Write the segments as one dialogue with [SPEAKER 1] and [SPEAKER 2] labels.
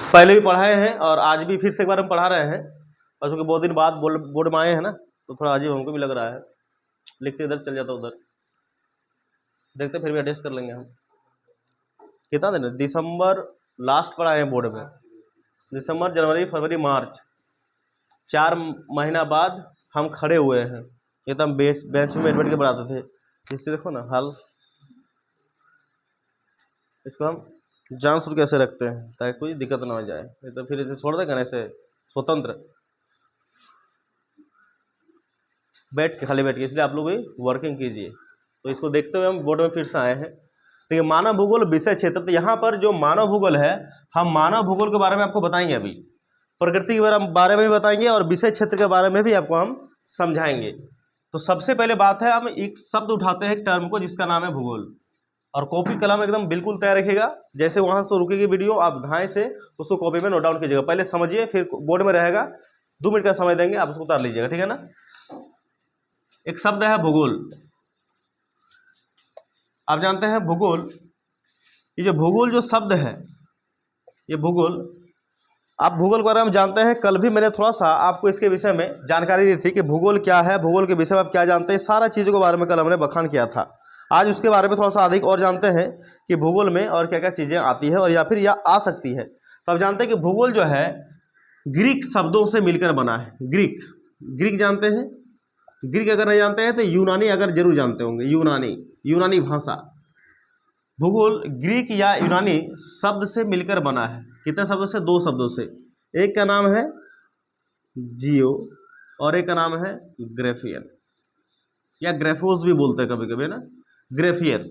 [SPEAKER 1] पहले भी पढ़ाए हैं और आज भी फिर से एक बार हम पढ़ा रहे हैं, और चूँकि बहुत दिन बाद बोर्ड में आए हैं ना, तो थोड़ा अजीब हमको भी लग रहा है। लिखते इधर चल जाता उधर, देखते फिर भी एडजस्ट कर लेंगे हम। कितना दिन है? दिसंबर लास्ट पढ़ाए हैं बोर्ड में, दिसंबर, जनवरी, फरवरी, मार्च, 4 महीना बाद हम खड़े हुए हैं। ये तो हम बेंच में बैठ के पढ़ाते थे। इससे देखो ना हल, इसको हम जान शुरू कैसे रखते हैं ताकि कोई दिक्कत ना हो जाए, नहीं तो फिर इसे छोड़ देगा ना ऐसे स्वतंत्र बैठ के, खाली बैठ के। इसलिए आप लोग भी वर्किंग कीजिए। तो इसको देखते हुए हम बोर्ड में फिर से आए हैं। देखिए मानव भूगोल विषय क्षेत्र, तो यहाँ पर जो मानव भूगोल है, हम मानव भूगोल के बारे में आपको बताएंगे। अभी प्रकृति के बारे में भी बताएंगे और विषय क्षेत्र के बारे में भी आपको हम समझाएंगे। तो सबसे पहले बात है, हम एक शब्द उठाते हैं टर्म को, जिसका नाम है भूगोल। और कॉपी कलम एकदम बिल्कुल तैयार रखिएगा। जैसे वहाँ से रुकेगी वीडियो, आप ध्यान से उसको कॉपी में नोट डाउन कीजिएगा। पहले समझिए, फिर बोर्ड में रहेगा, 2 मिनट का समय देंगे, आप उसको उतार लीजिएगा, ठीक है ना। एक शब्द है भूगोल। आप जानते हैं भूगोल, ये जो भूगोल जो शब्द है, ये भूगोल, आप भूगोल के बारे में जानते हैं। कल भी मैंने थोड़ा सा आपको इसके विषय में जानकारी दी थी कि भूगोल क्या है, भूगोल के विषय में आप क्या जानते हैं, सारा चीज़ों के बारे में कल हमने बखान किया था। आज उसके बारे में थोड़ा सा अधिक और जानते हैं कि भूगोल में और क्या क्या चीज़ें आती है और या फिर या आ सकती है। तो आप जानते हैं कि भूगोल जो है ग्रीक शब्दों से मिलकर बना है। ग्रीक जानते हैं? ग्रीक अगर नहीं जानते हैं तो यूनानी अगर जरूर जानते होंगे, यूनानी भाषा। भूगोल ग्रीक या यूनानी शब्द से मिलकर बना है। कितने शब्दों से? 2 शब्दों से। एक का नाम है जियो और एक का नाम है ग्रेफियन, या ग्रेफोस भी बोलते हैं कभी कभी ना, ग्रेफियन।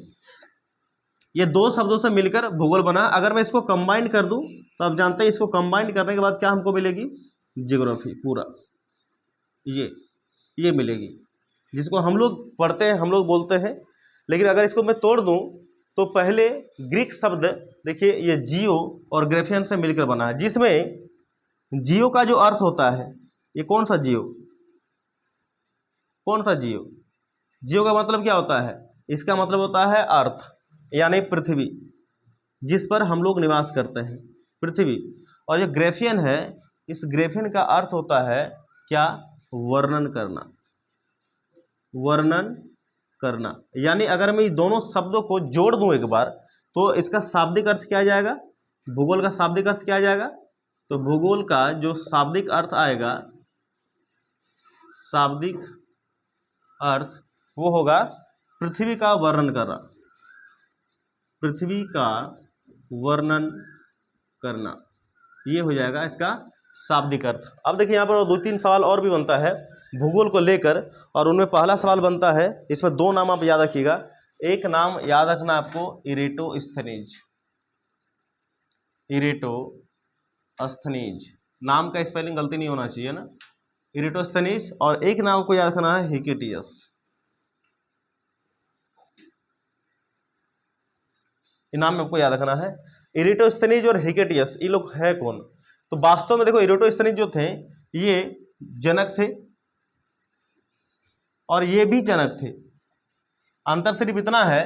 [SPEAKER 1] ये 2 शब्दों से मिलकर भूगोल बना। अगर मैं इसको कंबाइन कर दूं तो आप जानते हैं इसको कंबाइन करने के बाद क्या हमको मिलेगी? ज्योग्राफी पूरा, ये मिलेगी, जिसको हम लोग पढ़ते हैं, हम लोग बोलते हैं। लेकिन अगर इसको मैं तोड़ दूं तो पहले ग्रीक शब्द देखिए, ये जियो और ग्रेफियन से मिलकर बना है, जिसमें जियो का जो अर्थ होता है, ये कौन सा जियो? जियो का मतलब क्या होता है? इसका मतलब होता है अर्थ, यानी पृथ्वी, जिस पर हम लोग निवास करते हैं, पृथ्वी। और जो ग्रेफियन है, इस ग्रेफियन का अर्थ होता है क्या? वर्णन करना। यानी अगर मैं दोनों शब्दों को जोड़ दूं एक बार, तो इसका शाब्दिक अर्थ क्या आ जाएगा? भूगोल का शाब्दिक अर्थ क्या आ जाएगा? तो भूगोल का जो शाब्दिक अर्थ आएगा, शाब्दिक अर्थ वो होगा पृथ्वी का वर्णन करना, पृथ्वी का वर्णन करना, ये हो जाएगा इसका शाब्दिक अर्थ। अब देखिए यहाँ पर 2-3 सवाल और भी बनता है भूगोल को लेकर, और उनमें पहला सवाल बनता है, इसमें 2 नाम आप याद रखिएगा। एक नाम याद रखना आपको, इरेटोस्थनीज। नाम का स्पेलिंग गलती नहीं होना चाहिए ना, इरेटोस्थनीज। और एक नाम को याद रखना है हिकेटियस। नाम में आपको याद रखना है, इरेटोस्थनीज और हिकेटियस, ये लोग है कौन? तो वास्तव में देखो, इरेटोस्थनीज जो थे ये जनक थे और ये भी जनक थे। अंतर सिर्फ इतना है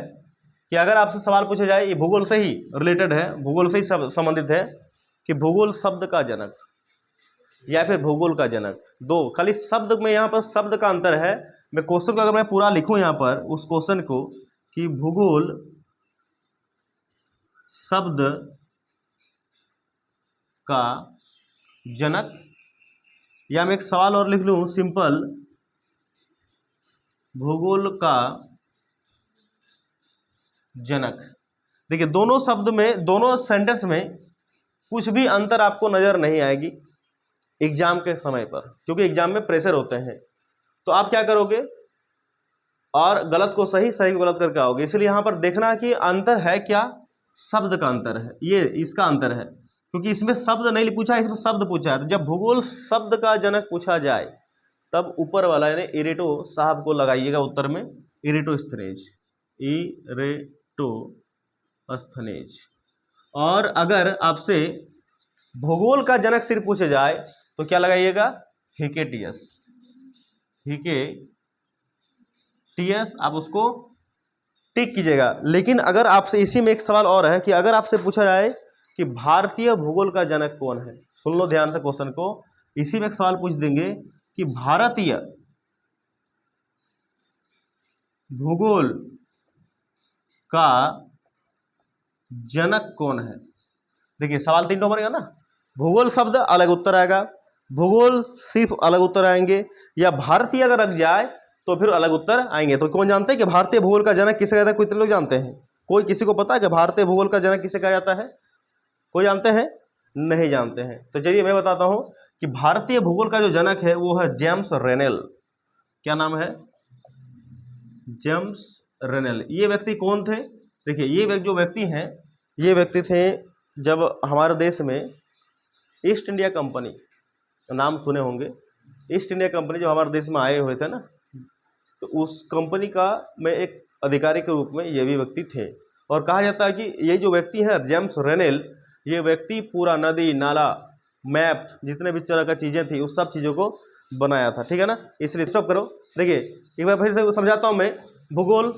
[SPEAKER 1] कि अगर आपसे सवाल पूछा जाए, ये भूगोल से ही रिलेटेड है, भूगोल से ही संबंधित है, कि भूगोल शब्द का जनक या फिर भूगोल का जनक, 2 खाली शब्द में, यहाँ पर शब्द का अंतर है। मैं क्वेश्चन को अगर मैं पूरा लिखूं यहाँ पर, उस क्वेश्चन को, कि भूगोल शब्द का जनक, या मैं एक सवाल और लिख लूं सिंपल, भूगोल का जनक। देखिए दोनों शब्द में, दोनों सेंटेंस में कुछ भी अंतर आपको नजर नहीं आएगी एग्जाम के समय पर, क्योंकि एग्जाम में प्रेशर होते हैं। तो आप क्या करोगे, और गलत को सही, सही को गलत करके आओगे। इसलिए यहां पर देखना कि अंतर है क्या? शब्द का अंतर है, ये इसका अंतर है, क्योंकि इसमें शब्द नहीं पूछा है, इसमें शब्द पूछा है। तो जब भूगोल शब्द का जनक पूछा जाए, तब ऊपर वाला यानी इरेटो साहब को लगाइएगा उत्तर में, इरेटोस्थनीज। और अगर आपसे भूगोल का जनक सिर्फ पूछे जाए तो क्या लगाइएगा? हिकेटियस। आप उसको टिक कीजिएगा। लेकिन अगर आपसे इसी में एक सवाल और है कि अगर आपसे पूछा जाए कि भारतीय भूगोल का जनक कौन है। सुन लो ध्यान से क्वेश्चन को। इसी में एक सवाल पूछ देंगे कि भारतीय भूगोल का जनक कौन है। देखिए सवाल 3 बनेगा ना, भूगोल शब्द अलग उत्तर आएगा, भूगोल सिर्फ अलग उत्तर आएंगे, या भारतीय अगर लग जाए तो फिर अलग उत्तर आएंगे। तो कौन जानते हैं कि भारतीय भूगोल का जनक किसे कहता है? कितने लोग जानते हैं? कोई किसी को पता है कि भारतीय भूगोल का जनक किसे कहा जाता है? कोई जानते हैं? नहीं जानते हैं। तो चलिए मैं बताता हूं कि भारतीय भूगोल का जो जनक है वो है जेम्स रेनेल। क्या नाम है? जेम्स रेनेल। ये व्यक्ति कौन थे? देखिए ये जो व्यक्ति हैं, ये व्यक्ति थे जब हमारे देश में ईस्ट इंडिया कंपनी, नाम सुने होंगे, ईस्ट इंडिया कंपनी जब हमारे देश में आए हुए थे ना, तो उस कंपनी का में एक अधिकारी के रूप में ये भी व्यक्ति थे। और कहा जाता है कि ये जो व्यक्ति है जेम्स रेनेल, ये व्यक्ति पूरा नदी नाला मैप जितने भी तरह का चीज़ें थी उस सब चीज़ों को बनाया था। ठीक है ना, इसलिए स्टॉप करो। देखिए एक बार फिर से समझाता हूँ मैं। भूगोल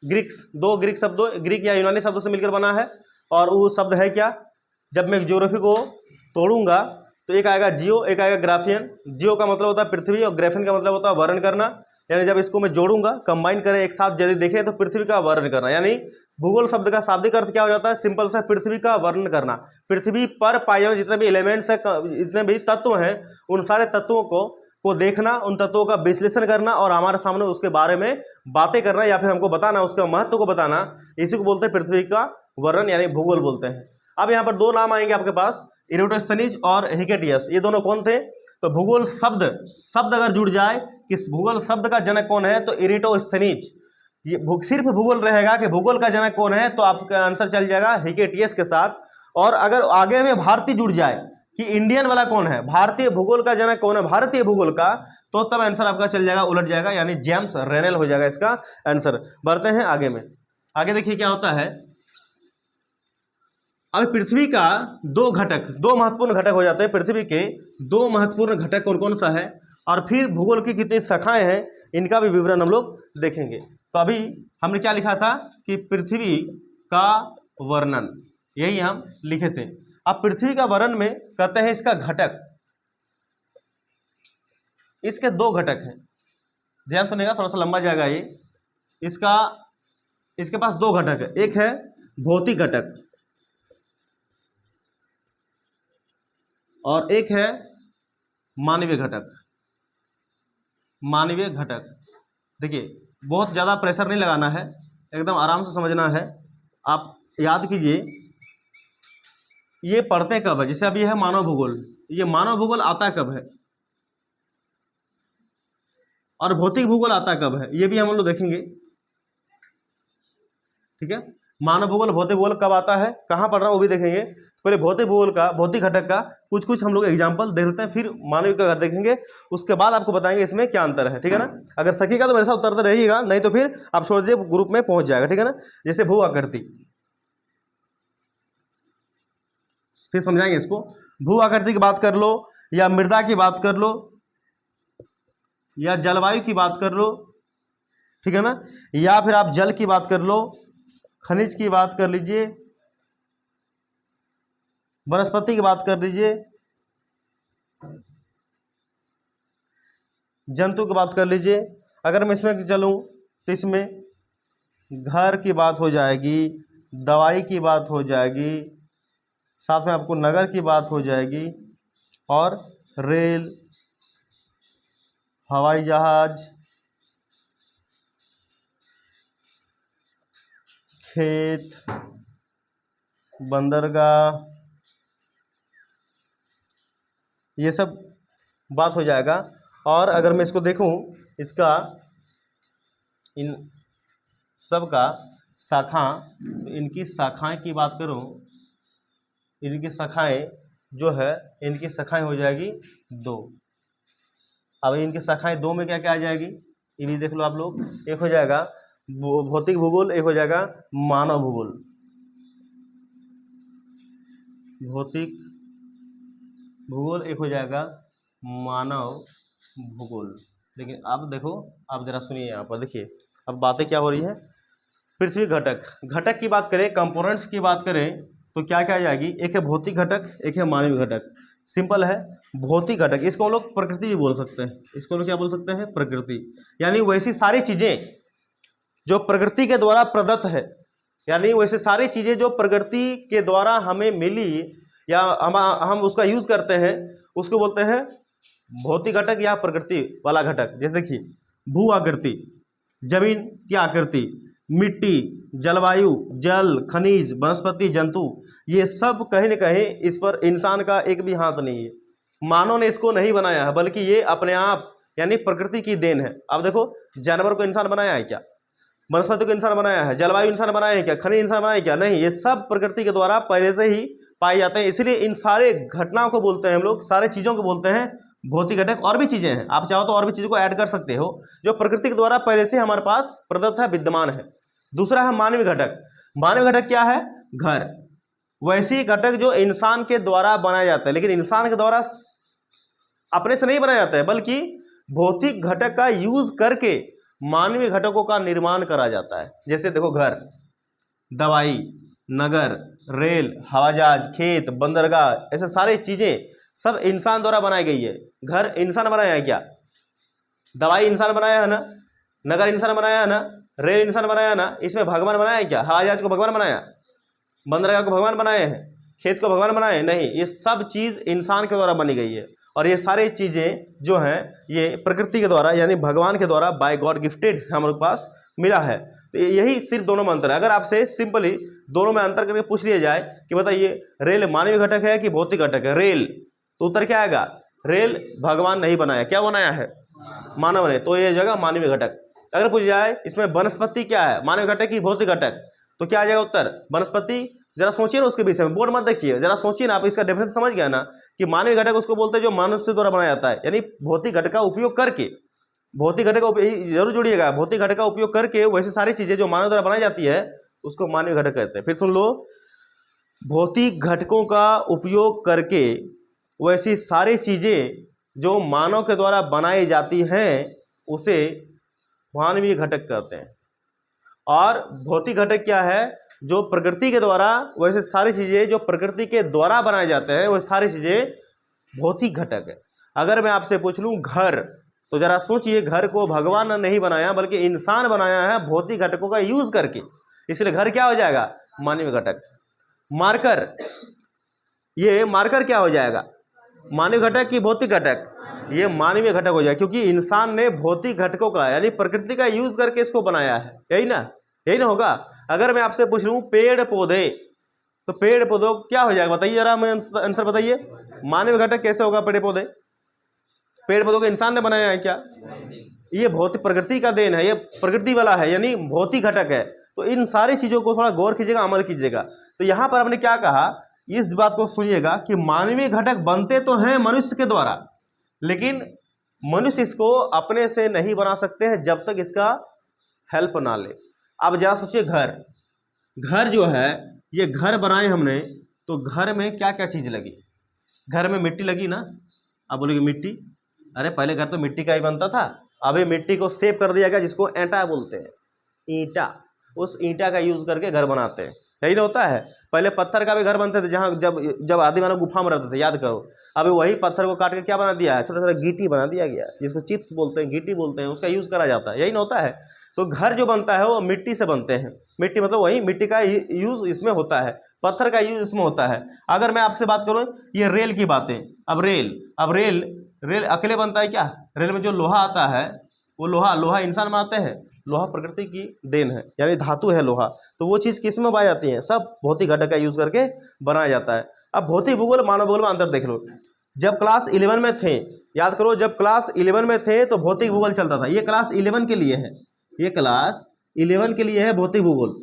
[SPEAKER 1] दो ग्रीक शब्दों, ग्रीक या यूनानी शब्दों से मिलकर बना है। और वो शब्द है क्या? जब मैं ज्योग्राफी को तोड़ूंगा तो एक आएगा जियो, एक आएगा ग्राफियन। जियो का मतलब होता है पृथ्वी और ग्राफियन का मतलब होता है वर्णन करना। यानी जब इसको मैं जोड़ूंगा, कंबाइन करें एक साथ यदि देखें तो पृथ्वी का वर्णन करना। यानी भूगोल शब्द का शाब्दिक अर्थ क्या हो जाता है? सिंपल सा पृथ्वी का वर्णन करना। पृथ्वी पर पाए जाने जितने भी एलिमेंट्स है, जितने भी तत्व हैं, उन सारे तत्वों को देखना, उन तत्वों का विश्लेषण करना और हमारे सामने उसके बारे में बातें करना या फिर हमको बताना, उसका महत्व को बताना, इसी को बोलते हैं पृथ्वी का वर्णन, यानी भूगोल बोलते हैं। अब यहाँ पर 2 नाम आएंगे आपके पास, इरेटोस्थनीज और हिकेटियस। ये दोनों कौन थे? तो भूगोल शब्द अगर जुड़ जाए कि भूगोल शब्द का जनक कौन है, तो इरेटोस्थनीज। ये सिर्फ भूगोल रहेगा कि भूगोल का जनक कौन है, तो आपका आंसर चल जाएगा हिकेटियस के साथ। और अगर आगे में भारतीय जुड़ जाए कि इंडियन वाला कौन है, भारतीय भूगोल का जनक कौन है, भारतीय भूगोल का, तो तब आंसर आपका चल जाएगा, उलट जाएगा, यानी जेम्स रेनेल हो जाएगा इसका आंसर। बढ़ते हैं आगे में। आगे देखिए क्या होता है। अब पृथ्वी का 2 महत्वपूर्ण घटक हो जाते हैं। पृथ्वी के 2 महत्वपूर्ण घटक कौन कौन सा है, और फिर भूगोल की कितनी शाखाएं हैं, इनका भी विवरण हम लोग देखेंगे। तो अभी हमने क्या लिखा था कि पृथ्वी का वर्णन, यही हम लिखे थे। अब पृथ्वी का वर्णन में कहते हैं इसका घटक, इसके 2 घटक हैं। ध्यान सुनिएगा, थोड़ा सा लंबा जाएगा ये। इसके पास 2 घटक है। एक है भौतिक घटक और एक है मानवीय घटक। मानवीय घटक, देखिए बहुत ज़्यादा प्रेशर नहीं लगाना है, एकदम आराम से समझना है। आप याद कीजिए ये पढ़ते कब है। जैसे अभी है मानव भूगोल, ये मानव भूगोल आता कब है और भौतिक भूगोल आता कब है, ये भी हम लोग देखेंगे। ठीक है, मानव भूगोल भौतिक भूगोल कब आता है, कहाँ पढ़ रहा है, वो भी देखेंगे। पहले भौतिक भूगोल का, भौतिक घटक का कुछ हम लोग एग्जाम्पल देख लेते हैं, फिर मानवीय का देखेंगे। उसके बाद आपको बताएंगे इसमें क्या अंतर है। ठीक है ना, अगर सकेगा तो मेरे साथ उतरते रहिएगा, नहीं तो फिर आप छोड़ दीजिए, ग्रुप में पहुंच जाएगा। ठीक है ना, जैसे भू आकृति, फिर समझाएंगे इसको। भू आकृति की बात कर लो, या मृदा की बात कर लो, या जलवायु की बात कर लो, ठीक है ना, या फिर आप जल की बात कर लो, खनिज की बात कर लीजिए, वनस्पति की बात कर लीजिए, जंतु की बात कर लीजिए। अगर मैं इसमें चलूँ तो इसमें घर की बात हो जाएगी, दवाई की बात हो जाएगी, साथ में आपको नगर की बात हो जाएगी, और रेल, हवाई जहाज, खेत, बंदरगाह, ये सब बात हो जाएगा। और अगर मैं इसको देखूं, इसका इन सब का शाखा, तो इनकी शाखाएं की बात करूं, इनकी शाखाएं जो है, इनकी शाखाएं हो जाएगी 2। अब इनकी शाखाएं 2 में क्या क्या आ जाएगी, ये भी देख लो आप लोग। एक हो जाएगा भौतिक भूगोल, एक हो जाएगा मानव भूगोल। भौतिक भूगोल एक हो जाएगा मानव भूगोल। लेकिन अब देखो, आप जरा सुनिए, यहाँ पर देखिए अब बातें क्या हो रही है। पृथ्वी घटक की बात करें, कंपोनेंट्स की बात करें, तो क्या क्या आ जाएगी, एक है भौतिक घटक, एक है मानवीय घटक। सिंपल है। भौतिक घटक इसको हम लोग प्रकृति भी बोल सकते हैं, इसको हम लोग क्या बोल सकते हैं, प्रकृति। यानी वैसी सारी चीजें जो प्रकृति के द्वारा प्रदत्त है, यानी वैसे सारी चीजें जो प्रकृति के द्वारा हमें मिली या हम उसका यूज करते हैं, उसको बोलते हैं भौतिक घटक या प्रकृति वाला घटक। जैसे देखिए, भू आकृति, जमीन की आकृति, मिट्टी, जलवायु, जल, खनिज, वनस्पति, जंतु, ये सब कहीं न कहीं इस पर इंसान का एक भी हाथ नहीं है। मानव ने इसको नहीं बनाया है, बल्कि ये अपने आप यानी प्रकृति की देन है। अब देखो, जानवर को इंसान बनाया है क्या, वनस्पति को इंसान बनाया है, जलवायु इंसान बनाया है क्या, खनिज इंसान बनाया है क्या, नहीं। ये सब प्रकृति के द्वारा पहले से ही पाए जाते हैं। इसलिए इन सारे घटनाओं को बोलते हैं हम लोग, सारे चीज़ों को बोलते हैं भौतिक घटक। और भी चीज़ें हैं, आप चाहो तो और भी चीज़ों को ऐड कर सकते हो, जो प्रकृति के द्वारा पहले से हमारे पास प्रदत्त है, विद्यमान है। दूसरा है मानवीय घटक। मानवीय घटक क्या है, घर। वैसी घटक जो इंसान के द्वारा बनाया जाता है, लेकिन इंसान के द्वारा अपने से नहीं बनाया जाता है, बल्कि भौतिक घटक का यूज करके मानवीय घटकों का निर्माण करा जाता है। जैसे देखो, घर, दवाई, नगर, रेल, हवाई जहाज, खेत, बंदरगाह, ऐसे सारी चीजें सब इंसान द्वारा बनाई गई है। घर इंसान बनाया है क्या, दवाई इंसान बनाया है ना, नगर इंसान बनाया है ना, रेल इंसान बनाया है ना, इसमें भगवान बनाया है क्या, हवाई जहाज को भगवान बनाया, बंदरगाह को भगवान बनाए हैं, खेत को भगवान बनाए, नहीं। ये सब चीज़ इंसान के द्वारा बनी गई है। और ये सारी चीज़ें जो हैं ये प्रकृति के द्वारा यानी भगवान के द्वारा बाय गॉड गिफ्टेड हमारे पास मिला है। तो यही सिर्फ दोनों में अंतर है। अगर आपसे सिंपली दोनों में अंतर करके पूछ लिया जाए कि बताइए रेल मानवीय घटक है कि भौतिक घटक है, रेल, तो उत्तर क्या आएगा, रेल भगवान नहीं बनाया, क्या बनाया है, मानव ने, तो ये जगह मानवीय घटक। अगर पूछ जाए इसमें वनस्पति क्या है, मानवीय घटक की भौतिक घटक, तो क्या आ जाएगा उत्तर, वनस्पति। जरा सोचिए ना उसके विषय में, बोर्ड मत देखिए, जरा सोचिए ना, आप इसका डेफिनेशन समझ गया ना कि मानवीय घटक उसको बोलते हैं जो मनुष्य द्वारा बनाया जाता है, यानी भौतिक घटक का उपयोग करके, भौतिक घटक का जरूर जुड़िएगा, भौतिक घटक का उपयोग करके वैसी सारी चीजें जो मानव द्वारा बनाई जाती है उसको मानवीय घटक कहते हैं। फिर सुन लो, भौतिक घटकों का उपयोग करके वैसी सारी चीजें जो मानव के द्वारा बनाई जाती हैं उसे मानवीय घटक कहते हैं। और भौतिक घटक क्या है, जो प्रकृति के द्वारा वैसे सारी चीजें जो प्रकृति के द्वारा बनाए जाते हैं वो सारी चीजें भौतिक घटक है। अगर मैं आपसे पूछ लूं घर, तो जरा सोचिए, घर को भगवान ने नहीं बनाया बल्कि इंसान बनाया है भौतिक घटकों का यूज करके, इसलिए घर क्या हो जाएगा, मानवीय घटक। मार्कर, ये मार्कर क्या हो जाएगा, मानवीय घटक की भौतिक घटक, ये मानवीय घटक हो जाएगा, क्योंकि इंसान ने भौतिक घटकों का यानी प्रकृति का यूज करके इसको बनाया है, यही ना, यही ना होगा। अगर मैं आपसे पूछ लूं पेड़ पौधे, तो पेड़ पौधों क्या हो जाएगा, बताइए जरा, मैं आंसर बताइए, मानवीय घटक कैसे होगा पेड़ पौधे, पेड़ पौधों को इंसान ने बनाया है क्या, ये भौतिक प्रकृति का देन है, ये प्रकृति वाला है यानी भौतिक घटक है। तो इन सारी चीजों को थोड़ा गौर कीजिएगा, अमल कीजिएगा। तो यहां पर हमने क्या कहा, इस बात को सुनिएगा कि मानवीय घटक बनते तो हैं मनुष्य के द्वारा, लेकिन मनुष्य इसको अपने से नहीं बना सकते हैं जब तक इसका हेल्प ना ले। अब जरा सोचिए, घर, घर जो है ये घर बनाए हमने, तो घर में क्या क्या चीज लगी, घर में मिट्टी लगी ना, आप बोलोगे मिट्टी, अरे पहले घर तो मिट्टी का ही बनता था, अभी मिट्टी को सेव कर दिया गया जिसको ईंटा बोलते हैं, ईंटा, उस ईंटा का यूज करके घर बनाते हैं, यही ना होता है। पहले पत्थर का भी घर बनते थे, जहाँ जब आदि मानव गुफा में रहते थे, याद करो। अभी वही पत्थर को काट के क्या बना दिया है, छोटा छोटा गीटी बना दिया गया, जिसको चिप्स बोलते हैं, गीटी बोलते हैं, उसका यूज करा जाता है, यही ना होता है। तो घर जो बनता है वो मिट्टी से बनते हैं, मिट्टी मतलब वही मिट्टी का यूज इसमें होता है, पत्थर का यूज इसमें होता है। अगर मैं आपसे बात करूं ये रेल की बातें, अब रेल अकेले बनता है क्या, रेल में जो लोहा आता है वो लोहा इंसान बनाते हैं, लोहा प्रकृति की देन है यानी धातु है लोहा, तो वो चीज़ किस में पाई जाती है, सब भौतिक घटक का यूज करके बनाया जाता है। अब भौतिक भूगोल मानव भूगोल में अंतर देख लो। जब क्लास 11 में थे, याद करो, जब क्लास 11 में थे तो भौतिक भूगोल चलता था, ये क्लास 11 के लिए है, ये क्लास 11 के लिए है भौतिक भूगोल।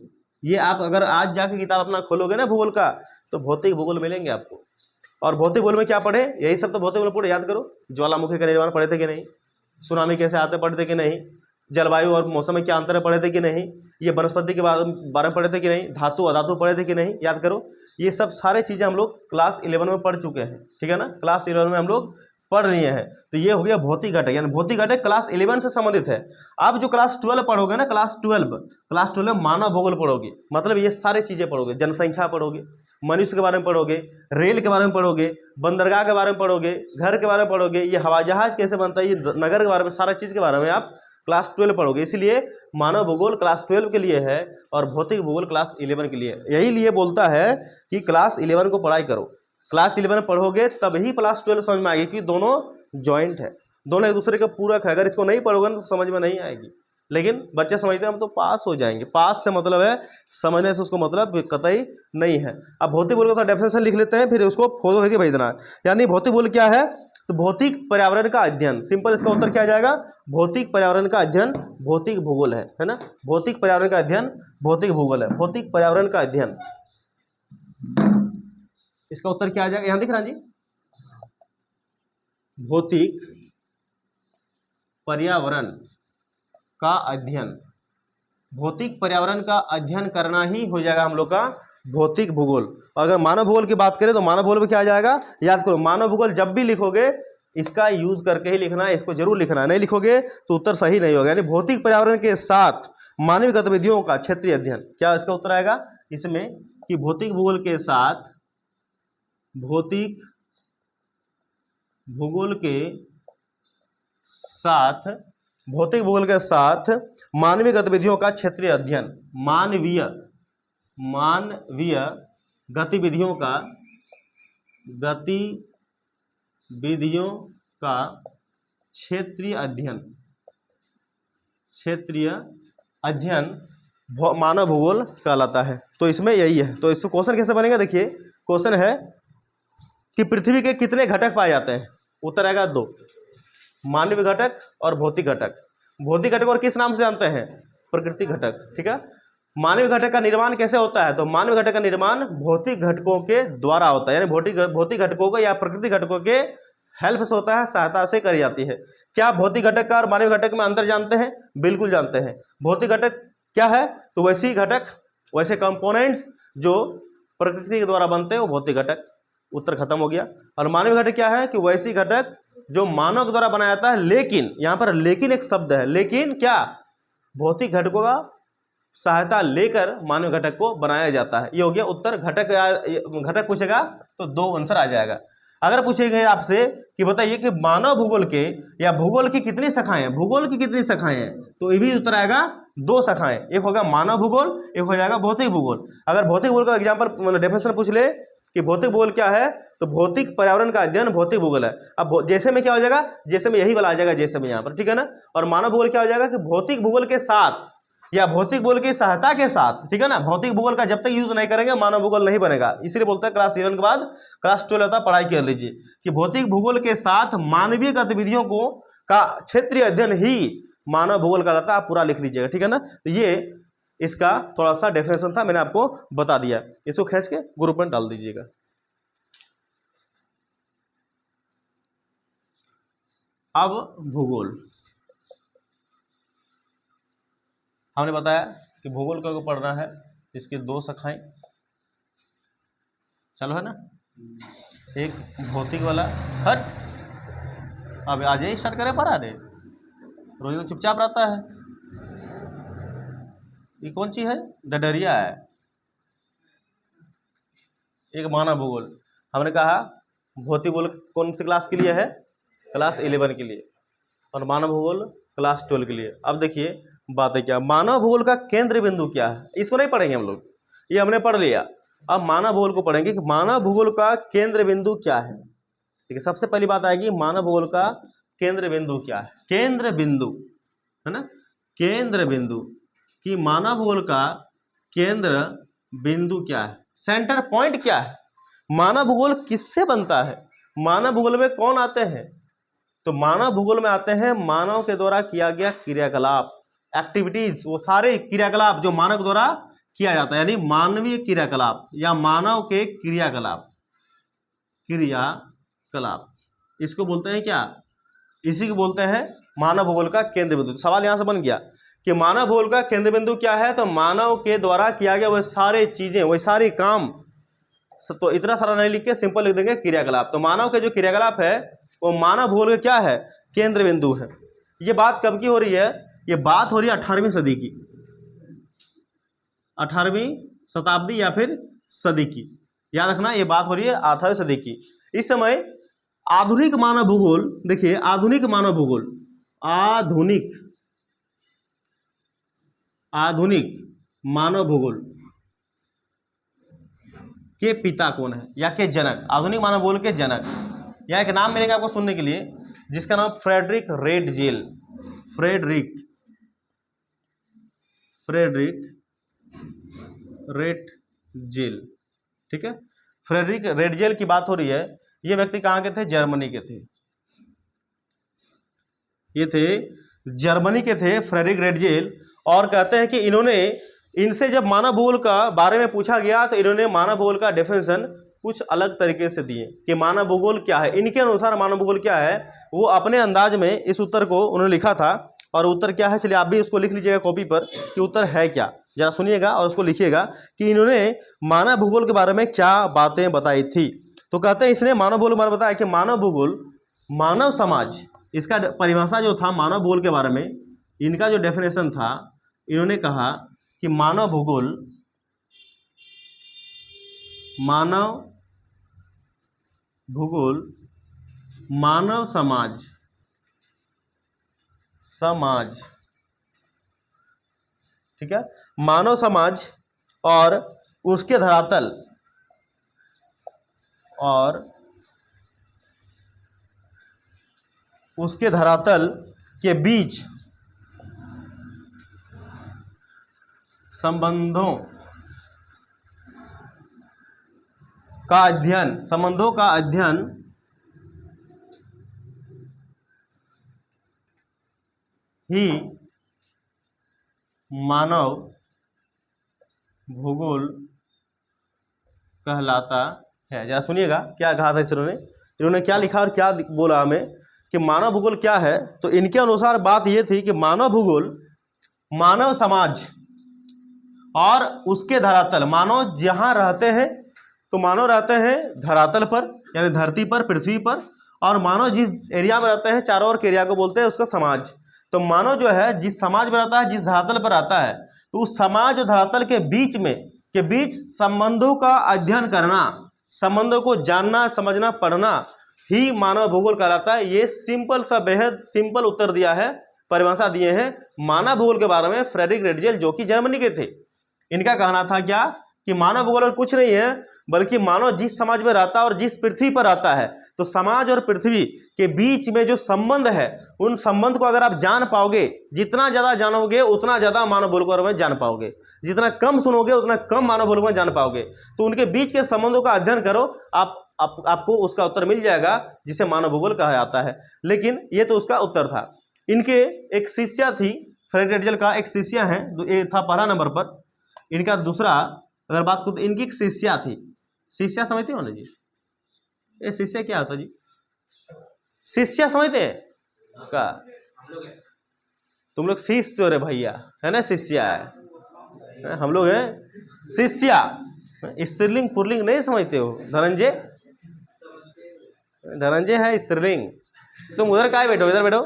[SPEAKER 1] ये आप अगर आज जाके किताब अपना खोलोगे ना भूगोल का, तो भौतिक भूगोल मिलेंगे आपको। और भौतिक भूगोल में क्या पढ़े, यही सब तो भौतिक भूगोल पढ़े, याद करो, ज्वालामुखी का निर्माण पढ़े थे कि नहीं, सुनामी कैसे आते पढ़े थे कि नहीं, जलवायु और मौसम में क्या अंतर है पढ़े थे कि नहीं, ये वनस्पति के बारे में पढ़े थे कि नहीं, धातु अधातु पढ़े थे कि नहीं, याद करो। ये सब सारे चीज़ें हम लोग क्लास 11 में पढ़ चुके हैं, ठीक है ना, क्लास 11 में हम लोग पढ़ लिए हैं। तो ये हो गया भौतिक घटक, यानी भौतिक घटक क्लास 11 से संबंधित है। आप जो क्लास 12 पढ़ोगे ना, क्लास 12 मानव भूगोल पढ़ोगे, मतलब ये सारी चीज़ें पढ़ोगे, जनसंख्या पढ़ोगे, मनुष्य के बारे में पढ़ोगे, रेल के बारे में पढ़ोगे, बंदरगाह के बारे में पढ़ोगे, घर के बारे में पढ़ोगे, ये हवाई जहाज़ कैसे बनता है, ये नगर के बारे में, सारा चीज़ के बारे में आप क्लास 12 पढ़ोगे। इसलिए मानव भूगोल क्लास 12 के लिए है और भौतिक भूगोल क्लास 11 के लिए है। यही लिए बोलता है कि क्लास 11 को पढ़ाई करो, क्लास 11 पढ़ोगे तभी क्लास 12 समझ में आएगी, कि दोनों जॉइंट है, दोनों एक दूसरे के पूरक है। अगर इसको नहीं पढ़ोगे ना तो समझ में नहीं आएगी। लेकिन बच्चे समझते हैं हम तो पास हो जाएंगे, पास से मतलब है समझने से, उसको मतलब कतई नहीं है। अब भौतिक भूगोल का डेफिनेशन लिख लेते हैं, फिर उसको फोटो खींच के भेज देना। यानी भौतिक भूगोल क्या है, तो भौतिक पर्यावरण का अध्ययन, सिंपल इसका उत्तर क्या आ जाएगा, भौतिक पर्यावरण का अध्ययन भौतिक भूगोल है ना। भौतिक पर्यावरण का अध्ययन भौतिक भूगोल है, भौतिक पर्यावरण का अध्ययन, इसका उत्तर क्या आ जाएगा, यहां दिख रहा जी, भौतिक पर्यावरण का अध्ययन। भौतिक पर्यावरण का अध्ययन करना ही हो जाएगा हम लोग का भौतिक भूगोल। अगर मानव भूगोल की बात करें तो मानव भूगोल में क्या आ जाएगा, याद करो, मानव भूगोल जब भी लिखोगे इसका यूज करके ही लिखना है, इसको जरूर लिखना है, नहीं लिखोगे तो उत्तर सही नहीं होगा। यानी भौतिक पर्यावरण के साथ मानवीय गतिविधियों का क्षेत्रीय अध्ययन, क्या इसका उत्तर आएगा इसमें, कि भौतिक भूगोल के साथ, भौतिक भूगोल के साथ, भौतिक भूगोल के साथ मानवीय गतिविधियों का क्षेत्रीय अध्ययन, मानवीय गतिविधियों का क्षेत्रीय अध्ययन मानव भूगोल कहलाता है। तो इसमें यही है। तो इसमें क्वेश्चन कैसे बनेगा, देखिए क्वेश्चन है कि पृथ्वी के कितने घटक पाए जाते हैं, उत्तर आएगा 2, मानवीय घटक और भौतिक घटक। भौतिक घटक और किस नाम से जानते हैं, प्रकृति घटक, ठीक है। मानवीय घटक का निर्माण कैसे होता है, तो मानवीय घटक का निर्माण भौतिक घटकों के द्वारा होता है, यानी भौतिक घटकों को या प्रकृति घटकों के हेल्प से होता है, सहायता से करी जाती है। क्या भौतिक घटक का और मानवीय घटक में अंतर जानते हैं, बिल्कुल जानते हैं। भौतिक घटक क्या है, तो वैसे घटक, वैसे कंपोनेंट्स जो प्रकृति के द्वारा बनते हैं वो भौतिक घटक, उत्तर खत्म हो गया। और मानवीय घटक क्या है, कि वैसी घटक जो मानव के द्वारा बनाया जाता है, लेकिन यहां पर लेकिन एक शब्द है, लेकिन क्या, भौतिक घटकों का सहायता लेकर मानव घटक को बनाया जाता है। ये हो गया उत्तर। घटक पूछेगा तो 2 आंसर आ जाएगा। अगर पूछेंगे आपसे कि बताइए कि मानव भूगोल के या भूगोल की कितनी शाखाएं हैं, भूगोल की कितनी शाखाएं हैं, तो ये भी उत्तर आएगा 2 शाखाएं, एक होगा मानव भूगोल, एक हो जाएगा भौतिक भूगोल। अगर भौतिक भूगोल का एग्जाम्पल डेफिनेशन पूछ ले कि भौतिक भूगोल क्या है, तो भौतिक पर्यावरण का अध्ययन भौतिक भूगोल है। अब जैसे में क्या हो जाएगा, जैसे में यही वाला आ जाएगा, जैसे में यहाँ पर, ठीक है ना। और मानव भूगोल क्या हो जाएगा, कि भौतिक भूगोल के साथ या भौतिक भूगोल की सहायता के साथ, ठीक है ना। भौतिक भूगोल का जब तक यूज नहीं करेंगे मानव भूगोल नहीं बनेगा। इसीलिए बोलते हैं क्लास 11 के बाद क्लास 12 होता है, पढ़ाई कर लीजिए कि भौतिक भूगोल के साथ मानवीय गतिविधियों को का क्षेत्रीय अध्ययन ही मानव भूगोल का रहता है। आप पूरा लिख लीजिएगा, ठीक है ना। तो ये इसका थोड़ा सा डेफिनेशन था, मैंने आपको बता दिया। इसको खींच के ग्रुप में डाल दीजिएगा। अब भूगोल, हमने बताया कि भूगोल को पढ़ना है, इसकी 2 शाखाएं, चलो है ना। एक भौतिक वाला, हट अब आज ही स्टार्ट करें पढ़ा रे, रोज तो चुपचाप रहता है। ये कौन सी है, डडरिया है। एक मानव भूगोल, हमने कहा भौतिक भूगोल कौन सी क्लास के लिए है, क्लास 11 के लिए, और मानव भूगोल क्लास 12 के लिए। अब देखिए बात है क्या, मानव भूगोल का केंद्र बिंदु क्या है, इसको नहीं पढ़ेंगे हम लोग, ये हमने पढ़ लिया। अब मानव भूगोल को पढ़ेंगे कि मानव भूगोल का केंद्र बिंदु क्या है। ठीक है, सबसे पहली बात आएगी मानव भूगोल का केंद्र बिंदु क्या है। केंद्र बिंदु है ना, केंद्र बिंदु, कि मानव भूगोल का केंद्र बिंदु क्या है, सेंटर पॉइंट क्या है। मानव भूगोल किससे बनता है, मानव भूगोल में कौन आते हैं, तो मानव भूगोल में आते हैं मानव के द्वारा किया गया क्रियाकलाप, एक्टिविटीज, वो सारे क्रियाकलाप जो मानव के द्वारा किया जाता है, यानी मानवीय क्रियाकलाप या मानव के क्रियाकलाप, इसको बोलते हैं क्या, इसी को बोलते हैं मानव भूगोल का केंद्र बिंदु। सवाल यहां से बन गया कि मानव भूगोल का केंद्र बिंदु क्या है, तो मानव के द्वारा किया गया वह सारे चीजें, वह सारे काम तो इतना सारा नहीं लिख के सिंपल लिख देंगे क्रियाकलाप। तो मानव के जो क्रियाकलाप है वो मानव भूगोल का क्या है, केंद्र बिंदु है। ये बात कब की हो रही है, ये बात हो रही है 18वीं सदी की, 18वीं शताब्दी या फिर सदी की, याद रखना ये बात हो रही है 18वीं सदी की। इस समय आधुनिक मानव भूगोल, देखिए आधुनिक मानव भूगोल, आधुनिक मानव भूगोल के पिता कौन है या के जनक, आधुनिक मानव भूगोल के जनक, यहाँ एक नाम मिलेगा आपको सुनने के लिए जिसका नाम फ्रेडरिक रेडजेल, फ्रेडरिक रेडजेल, ठीक है। फ्रेडरिक रेडजेल की बात हो रही है। ये व्यक्ति कहाँ के थे, जर्मनी के थे, ये थे जर्मनी के थे फ्रेडरिक रेडजेल। और कहते हैं कि इनसे जब मानव भूगोल का बारे में पूछा गया तो इन्होंने मानव भूगोल का डेफिनेशन कुछ अलग तरीके से दिए कि मानव भूगोल क्या है। इनके अनुसार मानव भूगोल क्या है, वो अपने अंदाज में इस उत्तर को उन्होंने लिखा था। और उत्तर क्या है, चलिए आप भी उसको लिख लीजिएगा कॉपी पर कि उत्तर है क्या, जरा सुनिएगा और उसको लिखिएगा कि इन्होंने मानव भूगोल के बारे में क्या बातें बताई थी। तो कहते हैं इसने मानव भूगोल के बारे में बताया कि मानव भूगोल मानव समाज, इसका परिभाषा जो था मानव भूगोल के बारे में, इनका जो डेफिनेशन था, इन्होंने कहा कि मानव भूगोल मानव समाज, ठीक है, मानव समाज और उसके धरातल के बीच संबंधों का अध्ययन ही मानव भूगोल कहलाता है। जरा सुनिएगा क्या कहा था इन्होंने क्या लिखा और क्या बोला हमें कि मानव भूगोल क्या है। तो इनके अनुसार बात यह थी कि मानव भूगोल मानव समाज और उसके धरातल, मानव जहाँ रहते हैं तो मानव रहते हैं धरातल पर यानी धरती पर, पृथ्वी पर, और मानव जिस एरिया में रहते हैं चारों ओर के एरिया को बोलते हैं उसका समाज। तो मानव जो है जिस समाज में रहता है, जिस धरातल पर रहता है, तो उस समाज और धरातल के बीच संबंधों का अध्ययन करना, संबंधों को जानना, समझना, पढ़ना ही मानव भूगोल कहलाता है। ये सिंपल सा, बेहद सिंपल उत्तर दिया है, परिभाषा दिए हैं मानव भूगोल के बारे में फ्रेडरिक रेडजेल, जो कि जर्मनी के थे। इनका कहना था क्या कि मानव भूगोल और कुछ नहीं है बल्कि मानव जिस समाज में रहता है और जिस पृथ्वी पर रहता है, तो समाज और पृथ्वी के बीच में जो संबंध है, उन संबंध को अगर आप जान पाओगे, जितना ज़्यादा जानोगे उतना ज़्यादा मानव भूगोल के बारे में जान पाओगे, जितना कम सुनोगे उतना कम मानव भूगोल में जान पाओगे। तो उनके बीच के संबंधों का अध्ययन करो, आपको उसका उत्तर मिल जाएगा जिसे मानव भूगोल कहा जाता है। लेकिन ये तो उसका उत्तर था। इनके एक शिष्या थी, फ्रेडरिक रेडजेल का एक शिष्या है, ये था पहला नंबर पर। इनका दूसरा अगर बात करूँ तो इनकी एक शिष्या थी। शिष्या समझते हो ना जी, ये शिष्या क्या होता जी, शिष्या समझते हैं का, तुम लोग शिष्य हो रे भैया, है ना, शिष्या है, हम लोग हैं शिष्या। स्त्रीलिंग पुल्लिंग नहीं समझते हो, धनंजय है स्त्रीलिंग। तुम उधर काहे बैठो, इधर बैठो,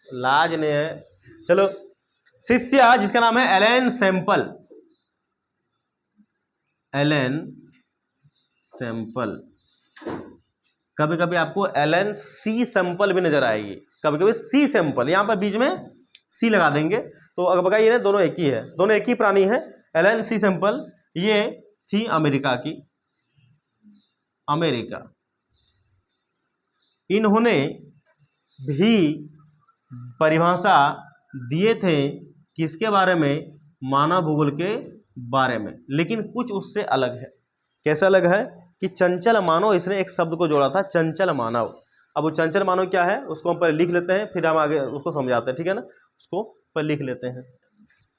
[SPEAKER 1] लाज नहीं है। चलो, शिष्या जिसका नाम है एलन सैंपल, कभी कभी आपको एलन सी सैंपल भी नजर आएगी, कभी कभी सी सैंपल, यहाँ पर बीच में सी लगा देंगे तो अगर बताइए ना, दोनों एक ही है, दोनों एक ही प्राणी है। एलन सी सैंपल ये थी अमेरिका की, इन्होंने भी परिभाषा दिए थे किसके बारे में, मानव भूगोल के बारे में, लेकिन कुछ उससे अलग है। कैसा अलग है कि चंचल मानव, इसने एक शब्द को जोड़ा था, चंचल मानव। अब वो चंचल मानव क्या है उसको हम पहले लिख लेते हैं, फिर हम आगे उसको समझाते हैं, ठीक है ना, उसको पहले लिख लेते हैं।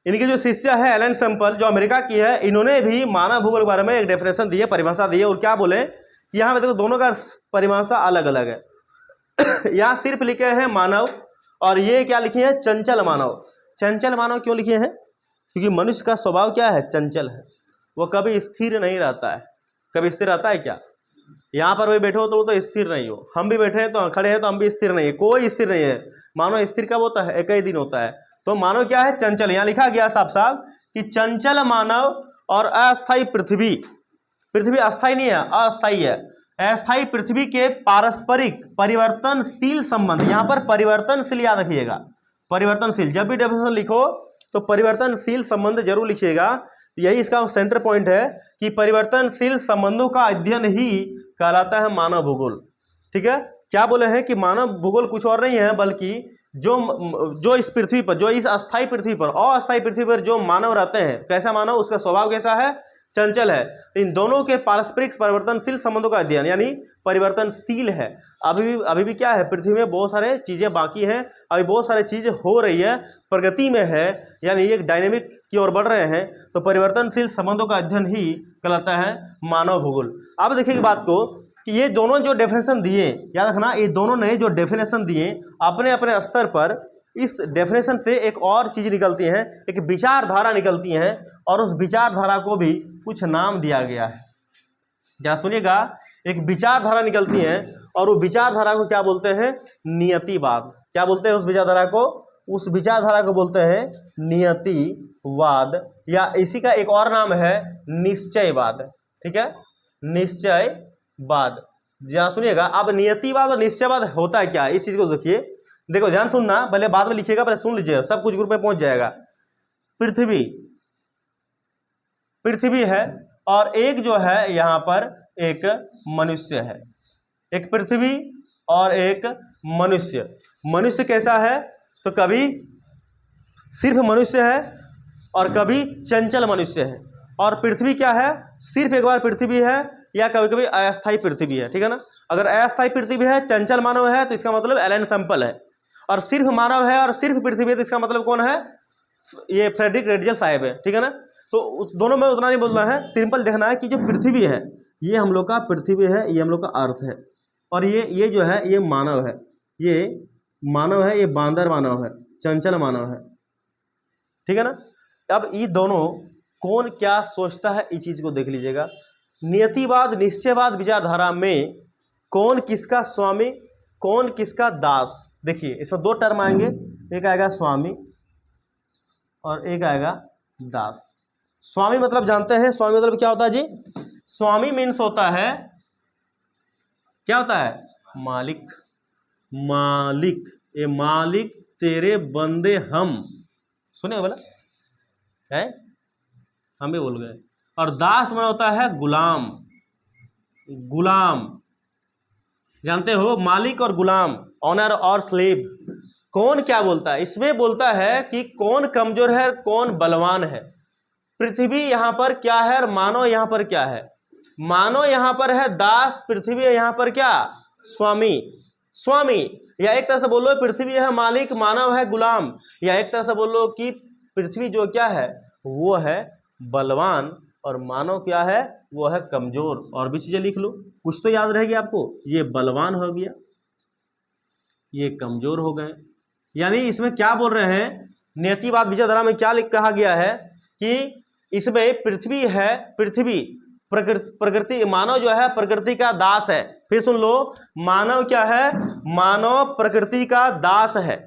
[SPEAKER 1] इनकी जो शिष्या है एलन सैंपल, जो अमेरिका की है, इन्होंने भी मानव भूगोल के बारे में एक डेफिनेशन दी है, परिभाषा दी है। और क्या बोले, यहाँ पे देखो दोनों का परिभाषा अलग अलग है। यहाँ सिर्फ लिखे हैं मानव, और ये क्या लिखे हैं, चंचल मानव। चंचल मानव क्यों लिखे हैं, क्योंकि मनुष्य का स्वभाव क्या है, चंचल है। वो कभी स्थिर नहीं रहता है। कभी स्थिर रहता है क्या? यहाँ पर भी बैठे हो तो वो तो स्थिर नहीं हो, हम भी बैठे हैं तो खड़े हैं तो हम भी स्थिर नहीं है, कोई स्थिर नहीं है। मानो स्थिर कब होता है? एक ही दिन होता है। तो मानव क्या है? चंचल। यहाँ लिखा गया साफ साफ कि चंचल मानव और अस्थायी पृथ्वी, पृथ्वी अस्थायी नहीं है, अस्थायी है, अस्थायी पृथ्वी के पारस्परिक परिवर्तनशील संबंध। यहाँ पर परिवर्तनशील याद रखिएगा, परिवर्तनशील। जब भी डेफिनेशन लिखो तो परिवर्तनशील संबंध जरूर लिखिएगा। यही इसका सेंटर पॉइंट है कि परिवर्तनशील संबंधों का अध्ययन ही कहलाता है मानव भूगोल। ठीक है, क्या बोले हैं कि मानव भूगोल कुछ और नहीं है बल्कि जो इस पृथ्वी पर, जो इस अस्थायी पृथ्वी पर, अस्थायी पृथ्वी पर जो मानव रहते हैं, कैसा मानव, उसका स्वभाव कैसा है? चंचल है। इन दोनों के पारस्परिक परिवर्तनशील संबंधों का अध्ययन, यानी परिवर्तनशील है। अभी भी क्या है? पृथ्वी में बहुत सारे चीजें बाकी हैं, अभी बहुत सारी चीजें हो रही है, प्रगति में है, यानी एक डायनेमिक की ओर बढ़ रहे हैं। तो परिवर्तनशील संबंधों का अध्ययन ही कहलाता है मानव भूगोल। अब देखिए बात को कि ये दोनों जो डेफिनेशन दिए, याद रखना, ये दोनों ने जो डेफिनेशन दिए अपने अपने स्तर पर, इस डेफिनेशन से एक और चीज निकलती है, एक विचारधारा निकलती है, और उस विचारधारा को भी कुछ नाम दिया गया है। क्या सुनिएगा, एक विचारधारा निकलती है और वो विचारधारा को क्या बोलते हैं? नियतिवाद। क्या बोलते हैं उस विचारधारा को? उस विचारधारा को बोलते हैं नियतिवाद, या इसी का एक और नाम है निश्चयवाद। ठीक है, निश्चयवाद। जरा सुनिएगा, अब नियतिवाद और निश्चयवाद होता है क्या, इस चीज को देखिए। देखो ध्यान सुनना, पहले बाद में लिखिएगा, पहले सुन लीजिए, सब कुछ ग्रुप में पहुंच जाएगा। पृथ्वी है और एक जो है यहाँ पर एक मनुष्य है, एक पृथ्वी और एक मनुष्य। मनुष्य कैसा है? तो कभी सिर्फ मनुष्य है और कभी चंचल मनुष्य है। और पृथ्वी क्या है? सिर्फ एक बार पृथ्वी है या कभी कभी अस्थायी पृथ्वी है। ठीक है ना, अगर अस्थायी पृथ्वी है, चंचल मानव है, तो इसका मतलब एलन सैंपल है। और सिर्फ मानव है और सिर्फ पृथ्वी है, तो इसका मतलब कौन है? ये फ्रेडरिक रेडजल साहब है। ठीक है ना, तो दोनों में उतना नहीं बोलना है, सिंपल देखना है कि जो पृथ्वी है ये हम लोग का पृथ्वी है, ये हम लोग का अर्थ है, और ये जो है ये मानव है, ये मानव है, ये बांदर मानव है, चंचल मानव है। ठीक है ना, अब ये दोनों कौन क्या सोचता है, इस चीज को देख लीजिएगा। नियतिवाद निश्चयवाद विचारधारा में कौन किसका स्वामी, कौन किसका दास। देखिए इसमें दो टर्म आएंगे, एक आएगा स्वामी और एक आएगा दास। स्वामी मतलब जानते हैं, स्वामी मतलब क्या होता है जी? स्वामी मीन्स होता है, क्या होता है? मालिक। मालिक, ये मालिक तेरे बंदे हम, सुने बोला है, हम भी बोल गए। और दास में होता है गुलाम। गुलाम जानते हो, मालिक और गुलाम, ऑनर और स्लेव। कौन क्या बोलता है इसमें? बोलता है कि कौन कमजोर है, कौन बलवान है। पृथ्वी यहाँ पर क्या है और मानव यहाँ पर क्या है? मानव यहाँ पर है दास, पृथ्वी यहाँ पर क्या? स्वामी। स्वामी, या एक तरह से बोलो पृथ्वी है मालिक, मानव है गुलाम, या एक तरह से बोलो कि पृथ्वी जो क्या है वो है बलवान और मानव क्या है? वो है कमजोर। और भी चीजें लिख लो, कुछ तो याद रहेगी आपको। ये बलवान हो गया, ये कमजोर हो गए। यानी इसमें क्या बोल रहे हैं? नियतिवाद विचारधारा में क्या कहा गया है कि इसमें पृथ्वी है, पृथ्वी प्रकृति, मानव जो है प्रकृति का दास है। फिर सुन लो, मानव क्या है? मानव प्रकृति का दास है,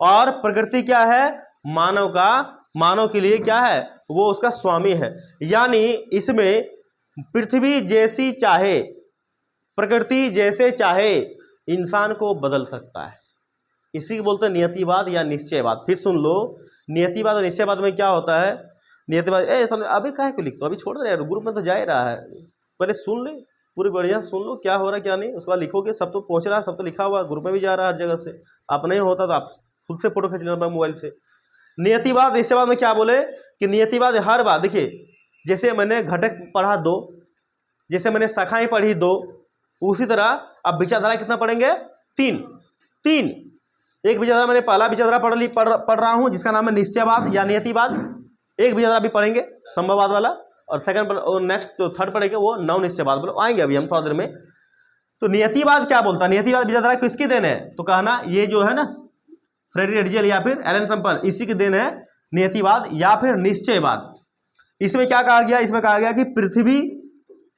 [SPEAKER 1] और प्रकृति क्या है? मानव का, मानव के लिए क्या है? वो उसका स्वामी है। यानी इसमें पृथ्वी जैसी चाहे, प्रकृति जैसे चाहे इंसान को बदल सकता है। इसी को बोलते हैं नियतिवाद या निश्चयवाद। फिर सुन लो, नियतिवाद और निश्चयवाद में क्या होता है? नियतिवाद अभी काहे को लिख दो, अभी छोड़ दे रहे, ग्रुप में तो जा ही रहा है, पहले सुन ले, पूरी बढ़िया से सुन लो क्या हो रहा है क्या नहीं, उसके बाद लिखोगे। सब तो पहुंच रहा है, सब तो लिखा हुआ, ग्रुप में भी जा रहा है हर जगह से। आप नहीं होता तो आप खुद से फोटो खींच लेना मोबाइल से। नियतिवाद निश्चयवाद में क्या बोले कि नियतिवाद हर बात, देखिए जैसे मैंने घटक पढ़ा 2, जैसे मैंने शाखाएं पढ़ी 2, उसी तरह अब विचारधारा कितना पढ़ेंगे? 3। एक विचारधारा मैंने पहला विचारधारा पढ़ रहा हूं जिसका नाम है निश्चयवाद या नियतिवाद। एक विचारधारा भी पढ़ेंगे संभववाद वाला, और सेकंड और नेक्स्ट जो थर्ड पढ़ेंगे वो नव निश्चयवाद बोलो, आएंगे अभी हम थोड़ा देर में। तो नियतिवाद क्या बोलता है? नियतिवाद विचारधारा किसकी देन है? तो कहना ये जो है ना फ्रेडरिक रेडजल या फिर एलन सैंपल, इसी की देन है नियतिवाद या फिर निश्चयवाद। इसमें क्या कहा गया, इसमें कहा गया कि पृथ्वी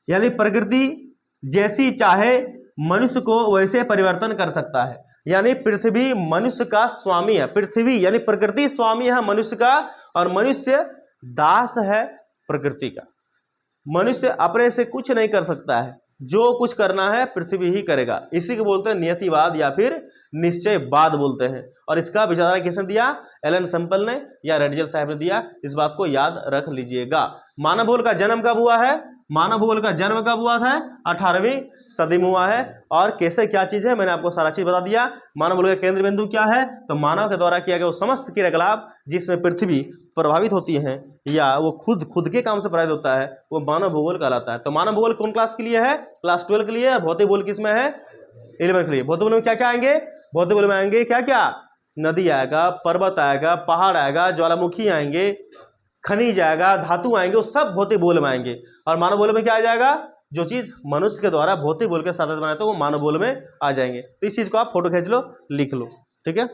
[SPEAKER 1] यानी प्रकृति जैसी चाहे मनुष्य को वैसे परिवर्तन कर सकता है। यानी पृथ्वी मनुष्य का स्वामी है, पृथ्वी यानी प्रकृति स्वामी है मनुष्य का, और मनुष्य दास है प्रकृति का। मनुष्य अपने से कुछ नहीं कर सकता है, जो कुछ करना है पृथ्वी ही करेगा। इसी को बोलते हैं नियतिवाद या फिर निश्चयवाद बोलते हैं। और इसका विचार किसने दिया, एलन सैंपल ने या रेडजल साहब ने दिया। इस बात को याद रख लीजिएगा। मानव भूगोल का जन्म कब हुआ है, मानव भूगोल का जन्म कब हुआ था, 18वीं सदी में हुआ है। और कैसे क्या चीज है मैंने आपको सारा चीज बता दिया। मानव भूगोल का केंद्र बिंदु क्या है, तो मानव के द्वारा किया गया वो समस्त क्रियाकलाप जिसमें पृथ्वी प्रभावित होती है या वो खुद के काम से प्रभावित होता है, वो मानव भूगोल कहलाता है। तो मानव भूगोल कौन क्लास के लिए है, क्लास 12 के लिए। और भौतिक भूगोल किसमें है, 11 के लिए। भौतिक भूगोल में क्या क्या आएंगे, भौतिक भूगोल में आएंगे क्या क्या, नदी आएगा, पर्वत आएगा, पहाड़ आएगा, ज्वालामुखी आएंगे, खनिज आएगा, धातु आएंगे, वो सब भौतिक भूगोल में आएंगे। और मानव भूगोल में क्या आ जाएगा, जो चीज मनुष्य के द्वारा भौतिक भूगोल के साथ बनाते हैं वो मानव भूगोल में आ जाएंगे। तो इस चीज को आप फोटो खींच लो, लिख लो, ठीक है।